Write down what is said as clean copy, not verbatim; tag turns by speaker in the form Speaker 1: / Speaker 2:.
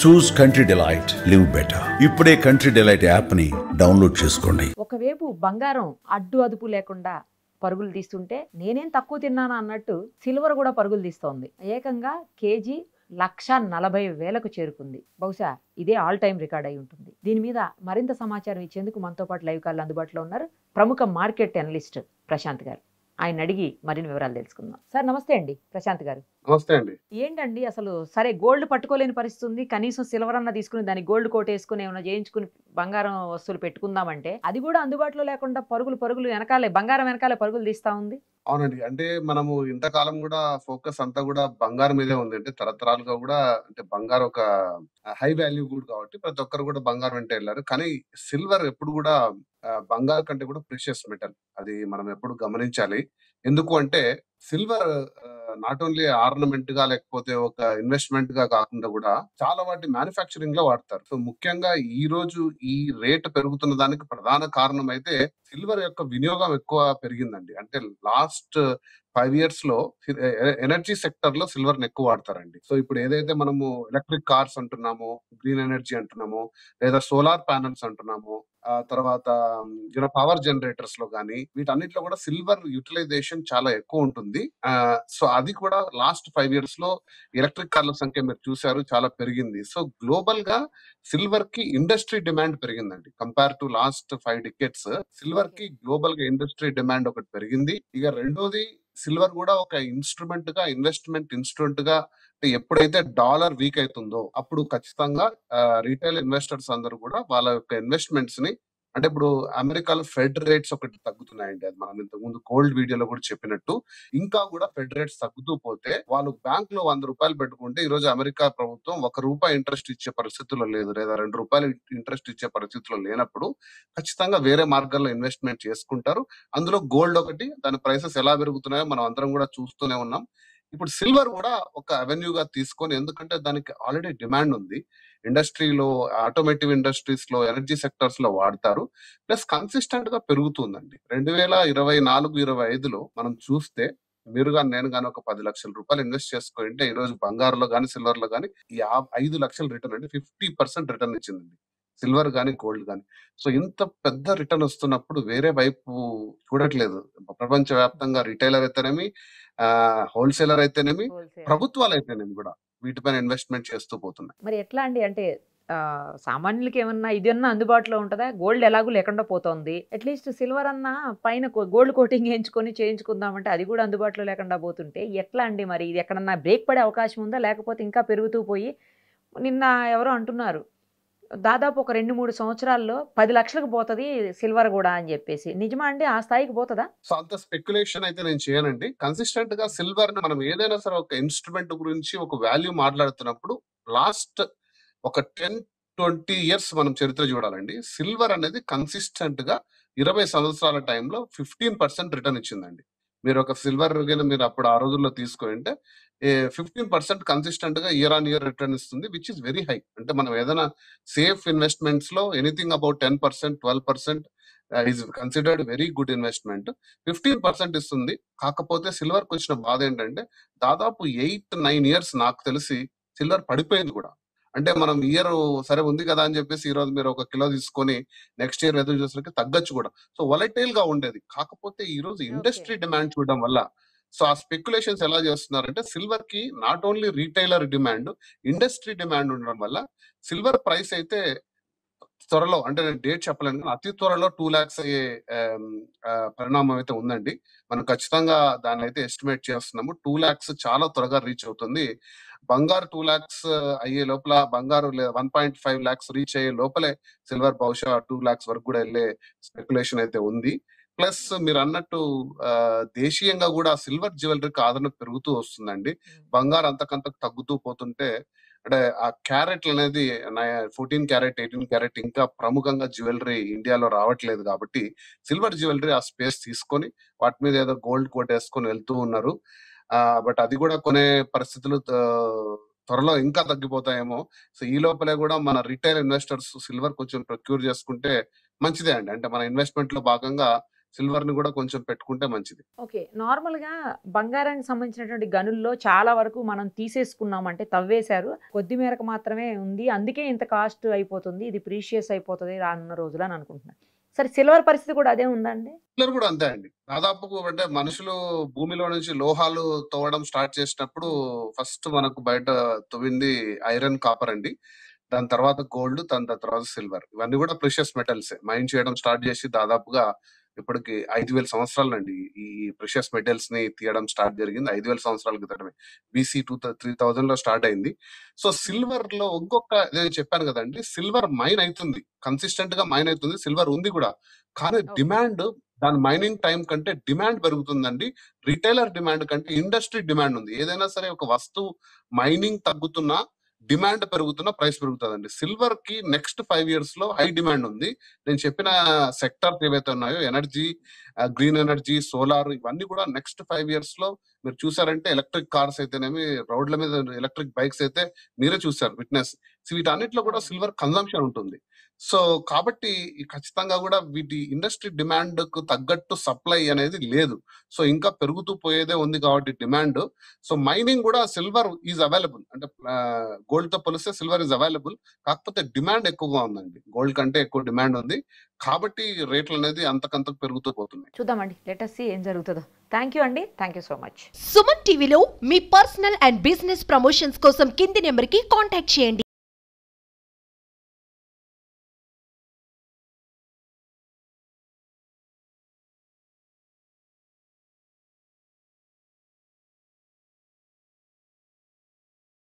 Speaker 1: చూస్ country delight, live better. ఇప్పుడే country delight app ని download చేసుకోండి.
Speaker 2: ఒకవైపు బంగారం అడ్డు అదుపు లేకుండా పరుగులు తీస్తుంటే నేనేం తక్కువ తిన్నానా అన్నట్టు సిల్వర్ కూడా పరుగులు తీస్తోంది. ఏకంగా కేజీ 1,40,000కు చేరుకుంది. బహుశా ఇదే ఆల్ టైమ్ రికార్డ్ అయి ఉంటుంది. దీని మీద మరింత సమాచారం ఇచ్చేందుకు మనతో పాటు లైవ్ కాల్ అందుబాటులో ఉన్నారు ప్రముఖ మార్కెట్ అనలిస్ట్ ప్రశాంత్ గారు. ఆయన అడిగి మరిన్ని వివరాలు తెలుసుకుందాం. సార్ నమస్తే అండి ప్రశాంత్ గారు.
Speaker 3: నమస్తే అండి.
Speaker 2: ఏంటండి అసలు సరే గోల్డ్ పట్టుకోలేని పరిస్థితి ఉంది, కనీసం సిల్వర్ అన్న తీసుకుని దాన్ని గోల్డ్ కోట్ వేసుకుని ఏమైనా చేయించుకుని బంగారం వస్తువులు పెట్టుకుందామంటే అది కూడా అందుబాటులో లేకుండా పరుగులు వెనకాలే బంగారం వెనకాలే పరుగులు తీస్తా ఉంది.
Speaker 3: అవునండి. అంటే మనము ఇంతకాలం కూడా ఫోకస్ అంతా కూడా బంగారం మీదే ఉంది. అంటే తరతరాలుగా కూడా అంటే బంగారం ఒక హై వాల్యూ కూడా కాబట్టి ప్రతి ఒక్కరు కూడా బంగారం వెంట వెళ్ళారు. కానీ సిల్వర్ ఎప్పుడు కూడా బంగారం కంటే కూడా ప్రీషియస్ మెటల్. అది మనం ఎప్పుడు గమనించాలి. ఎందుకు అంటే సిల్వర్ నాట్ ఓన్లీ ఆర్నమెంట్ గా లేకపోతే ఒక ఇన్వెస్ట్మెంట్ గా కాకుండా కూడా చాలా వాటి మ్యానుఫ్యాక్చరింగ్ లో వాడతారు. సో ముఖ్యంగా ఈ రోజు ఈ రేట్ పెరుగుతున్న దానికి ప్రధాన కారణం అయితే సిల్వర్ యొక్క వినియోగం ఎక్కువ పెరిగిందండి. అంటే లాస్ట్ 5 years లో ఎనర్జీ సెక్టర్ లో సిల్వర్ ని ఎక్కువ వాడతారండి. సో ఇప్పుడు ఏదైతే మనము ఎలక్ట్రిక్ కార్స్ అంటున్నామో, గ్రీన్ ఎనర్జీ అంటున్నామో, లేదా సోలార్ ప్యానల్స్ అంటున్నామో, ఆ తర్వాత పవర్ జనరేటర్స్ లో గానీ వీటన్నిటిలో కూడా సిల్వర్ యూటిలైజేషన్ చాలా ఎక్కువ ఉంటుంది. సో అది కూడా లాస్ట్ 5 years లో ఎలక్ట్రిక్ కార్ల సంఖ్య మీరు చూసారు చాలా పెరిగింది. సో గ్లోబల్ గా సిల్వర్ కి ఇండస్ట్రీ డిమాండ్ పెరిగిందండి. Compare to last 5 decades silver కి గ్లోబల్ గా ఇండస్ట్రీ డిమాండ్ ఒకటి పెరిగింది. ఇక రెండోది సిల్వర్ కూడా ఒక ఇన్స్ట్రుమెంట్ గా ఇన్వెస్ట్మెంట్ ఇన్స్ట్రుమెంట్ గా ఎప్పుడైతే డాలర్ వీక్ అవుతుందో అప్పుడు ఖచ్చితంగా రీటైల్ ఇన్వెస్టర్స్ అందరూ కూడా వాళ్ళ యొక్క ఇన్వెస్ట్మెంట్స్ ని అంటే ఇప్పుడు అమెరికాలో ఫెడ్ రేట్స్ ఒకటి తగ్గుతున్నాయండి. అది మనం ఇంతకు ముందు గోల్డ్ వీడియోలో కూడా చెప్పినట్టు ఇంకా కూడా ఫెడ్ రేట్స్ తగ్గుతూ పోతే వాళ్ళు బ్యాంక్ లో 100 రూపాయలు పెట్టుకుంటే ఈ రోజు అమెరికా ప్రభుత్వం ₹1 ఇంట్రెస్ట్ ఇచ్చే పరిస్థితుల్లో లేదు, లేదా ₹2 ఇంట్రెస్ట్ ఇచ్చే పరిస్థితుల్లో లేనప్పుడు ఖచ్చితంగా వేరే మార్గాల్లో ఇన్వెస్ట్మెంట్ చేసుకుంటారు. అందులో గోల్డ్ ఒకటి. దాని ప్రైసెస్ ఎలా పెరుగుతున్నాయో మనం అందరం కూడా చూస్తూనే ఉన్నాం. ఇప్పుడు సిల్వర్ కూడా ఒక అవెన్యూగా తీసుకొని, ఎందుకంటే దానికి ఆల్రెడీ డిమాండ్ ఉంది. ఇండస్ట్రీలో, ఆటోమేటివ్ ఇండస్ట్రీస్ లో, ఎనర్జీ సెక్టర్స్ లో వాడతారు. ప్లస్ కన్సిస్టెంట్ గా పెరుగుతుందండి. 2024-25లో మనం చూస్తే మీరు కానీ నేను కానీ ఒక 10 లక్షల రూపాయలు ఇన్వెస్ట్ చేసుకుంటే ఈ రోజు బంగారులో కానీ సిల్వర్ లో కానీ 5 లక్షల రిటర్న్ అంటే 50% రిటర్న్ ఇచ్చిందండి సిల్వర్ గానీ గోల్డ్ గానీ. సో ఇంత పెద్ద రిటర్న్ వస్తున్నప్పుడు వేరే వైపు చూడట్లేదు. ప్రపంచ వ్యాప్తంగా రిటైలర్ అయితేనేమి, హోల్సేలర్ అయితేనేమి, ప్రభుత్వాలు అయితేనేమి కూడా వీటిపైన ఇన్వెస్ట్మెంట్ చేస్తూ పోతున్నాయి.
Speaker 2: మరి ఎట్లా అండి? అంటే సామాన్యులకి ఏమన్నా ఇదన్నా అందుబాటులో ఉంటుందా? గోల్డ్ ఎలాగూ లేకుండా పోతుంది. అట్లీస్ట్ సిల్వర్ అన్నా పైన గోల్డ్ కోటింగ్ వేయించుకొని చేయించుకుందామంటే అది కూడా అందుబాటులో లేకుండా పోతుంటే ఎట్లా అండి? మరి ఇది ఎక్కడన్నా బ్రేక్ పడే అవకాశం ఉందా, లేకపోతే ఇంకా పెరుగుతూ పోయి నిన్న ఎవరో అంటున్నారు దాదాపు ఒక 2-3 సంవత్సరాల్లో 10 లక్షలకు పోతుంది సిల్వర్ కూడా అని చెప్పేసి. నిజమా అండి? ఆ స్థాయికి పోతుందా?
Speaker 3: సో అంత స్పెక్యులేషన్ అయితే నేను చేయనండి. కన్సిస్టెంట్ గా సిల్వర్ ని మనం ఏదైనా సరే ఒక ఇన్స్ట్రుమెంట్ గురించి ఒక వాల్యూ మాట్లాడుతున్నప్పుడు లాస్ట్ ఒక 10-20 years మనం చరిత్ర చూడాలండి. సిల్వర్ అనేది కన్సిస్టెంట్ గా 20 సంవత్సరాల టైంలో 15% రిటర్న్ ఇచ్చిందండి. మీరు ఒక సిల్వర్ మీరు అప్పుడు ఆ రోజుల్లో తీసుకుంటే 15% కన్సిస్టెంట్ గా ఇయర్ ఆన్ ఇయర్ రిటర్న్ ఇస్తుంది, విచ్ ఇస్ వెరీ హై. అంటే మనం ఏదైనా సేఫ్ ఇన్వెస్ట్మెంట్స్ లో anything about 10%, 12% is considered very good investment. 15% ఇస్తుంది. కాకపోతే సిల్వర్ కి వచ్చిన బాధ ఏంటంటే దాదాపు 8-9 years నాకు తెలిసి సిల్వర్ పడిపోయింది కూడా. అంటే మనం ఇయర్ సరే ఉంది కదా అని చెప్పేసి ఈ రోజు మీరు 1 కిలో తీసుకొని నెక్స్ట్ ఇయర్ ఎదురు చూసరికి తగ్గచ్చు కూడా. సో వొలటైల్ గా ఉండేది. కాకపోతే ఈ రోజు ఇండస్ట్రీ డిమాండ్ చూడడం వల్ల సో ఆ స్పెక్యులేషన్స్ ఎలా చేస్తున్నారంటే సిల్వర్ కి not only retailer demand, industry demand ఉండడం వల్ల సిల్వర్ ప్రైస్ అయితే త్వరలో, అంటే నేను డేట్ చెప్పలేను కానీ అతి త్వరలో 2 lakhs అయ్యే పరిణామం అయితే ఉందండి. మనం ఖచ్చితంగా దాన్ని అయితే ఎస్టిమేట్ చేస్తున్నాము. 2 lakhs చాలా త్వరగా రీచ్ అవుతుంది. బంగారు 2 lakhs అయ్యే లోపల, బంగారు 1.5 lakhs రీచ్ అయ్యే లోపలే సిల్వర్ బహుశా 2 lakhs వరకు కూడా వెళ్ళే స్పెక్యులేషన్ అయితే ఉంది. ప్లస్ మీరు అన్నట్టు దేశీయంగా కూడా సిల్వర్ జ్యువెలరీకి ఆదరణ పెరుగుతూ వస్తుందండి. బంగారు అంతకంతకు తగ్గుతూ పోతుంటే అంటే ఆ క్యారెట్లు అనేది 14 క్యారెట్, 18 క్యారెట్ ఇంకా ప్రముఖంగా జ్యువెలరీ ఇండియాలో రావట్లేదు కాబట్టి సిల్వర్ జ్యువెలరీ ఆ స్పేస్ తీసుకొని వాటి మీద ఏదో గోల్డ్ కోట్ వేసుకొని వెళ్తూ ఉన్నారు. బట్ అది కూడా కొనే పరిస్థితులు త్వరలో ఇంకా తగ్గిపోతాయేమో. సో ఈ లోపలే కూడా మన రిటైల్ ఇన్వెస్టర్స్ సిల్వర్ కొంచెం ప్రొక్యూర్ చేసుకుంటే మంచిదే అండి. అంటే మన ఇన్వెస్ట్మెంట్ లో భాగంగా సిల్వర్ ని కూడా కొంచెం పెట్టుకుంటే మంచిది.
Speaker 2: ఓకే. నార్మల్‌గా బంగారానికి సంబంధించినటువంటి గనుల్లో చాలా వరకు మనం తీసేసుకున్నామంటే తవ్వేశారు. కొద్ది మేరకు మాత్రమే ఉంది. అందుకే ఇంత కాస్ట్ అయిపోతుంది. ఇది ప్రీషియస్ అయిపోతది రానున్న రోజులు అని అనుకుంటున్నాను. సరే సిల్వర్ పరిస్థితి కూడా అదే ఉందా అండి?
Speaker 3: సిల్వర్ కూడా అంతే అండి. దాదాపుకు అంటే మనుషులు భూమిలో నుంచి లోహాలు తవ్వడం స్టార్ట్ చేసినప్పుడు ఫస్ట్ మనకు బయట తవ్వింది ఐరన్, కాపర్ అండి. దాని తర్వాత గోల్డ్, దాని తర్వాత సిల్వర్. ఇవన్నీ కూడా ప్రెషియస్ మెటల్సే. మైన్ చేయడం స్టార్ట్ చేసి దాదాపుగా ఇప్పటికి 5,000 సంవత్సరాలండి. ఈ ప్రెషియస్ మెటల్స్ ని తీయడం స్టార్ట్ జరిగింది 5,000 సంవత్సరాల క్రితమే. బీసీ 3000లో స్టార్ట్ అయింది. సో సిల్వర్ లో ఇంకొక నేను చెప్పాను కదండి, సిల్వర్ మైన్ అవుతుంది, కన్సిస్టెంట్ గా మైన్ అవుతుంది, సిల్వర్ ఉంది కూడా. కానీ
Speaker 2: ఓకే.
Speaker 3: డిమాండ్ దాని మైనింగ్ టైం కంటే డిమాండ్ పెరుగుతుందండి. రిటైలర్ డిమాండ్ కంటే ఇండస్ట్రీ డిమాండ్ ఉంది. ఏదైనా సరే ఒక వస్తువు మైనింగ్ తగ్గుతున్నా డిమాండ్ పెరుగుతున్న ప్రైస్ పెరుగుతుందండి. సిల్వర్ కి నెక్స్ట్ 5 years లో హై డిమాండ్ ఉంది. నేను చెప్పిన సెక్టర్స్ ఏవైతే ఉన్నాయో ఎనర్జీ, గ్రీన్ ఎనర్జీ, సోలార్, ఇవన్నీ కూడా నెక్స్ట్ 5 years లో మీరు చూసారంటే ఎలక్ట్రిక్ కార్స్ అయితేనేమి, రోడ్ల మీద ఎలక్ట్రిక్ బైక్స్ అయితే మీరే చూసారు, విట్నెస్. వీటన్నిటిలో కూడా
Speaker 2: అవును.
Speaker 3: సిల్వర్ కన్జంప్షన్ ఉంటుంది. సో కాబట్టి ఖచ్చితంగా కూడా వీటి ఇండస్ట్రీ డిమాండ్ కు తగ్గట్టు సప్లై అనేది లేదు. సో ఇంకా పెరుగుతూ పోయేదే ఉంది కాబట్టి డిమాండ్. సో మైనింగ్ కూడా సిల్వర్ ఈజ్ అవైలబుల్, అంటే గోల్డ్ తో పోలిస్తే సిల్వర్ ఈజ్ అవైలబుల్. కాకపోతే డిమాండ్ ఎక్కువగా ఉందండి, గోల్డ్ కంటే ఎక్కువ డిమాండ్ ఉంది కాబట్టి రేట్లు అనేది అంతకంతకు పెరుగుతూ పోతున్నాయి.
Speaker 2: చూద్దామండి. లెట్ us see ఏం జరుగుతుందో. థ్యాంక్ యూ అండి. Thank you so much.
Speaker 4: Suman టీవీలో మీ పర్సనల్ అండ్ బిజినెస్ ప్రమోషన్స్ కోసం కింది నెంబర్కి కాంటాక్ట్ చేయండి.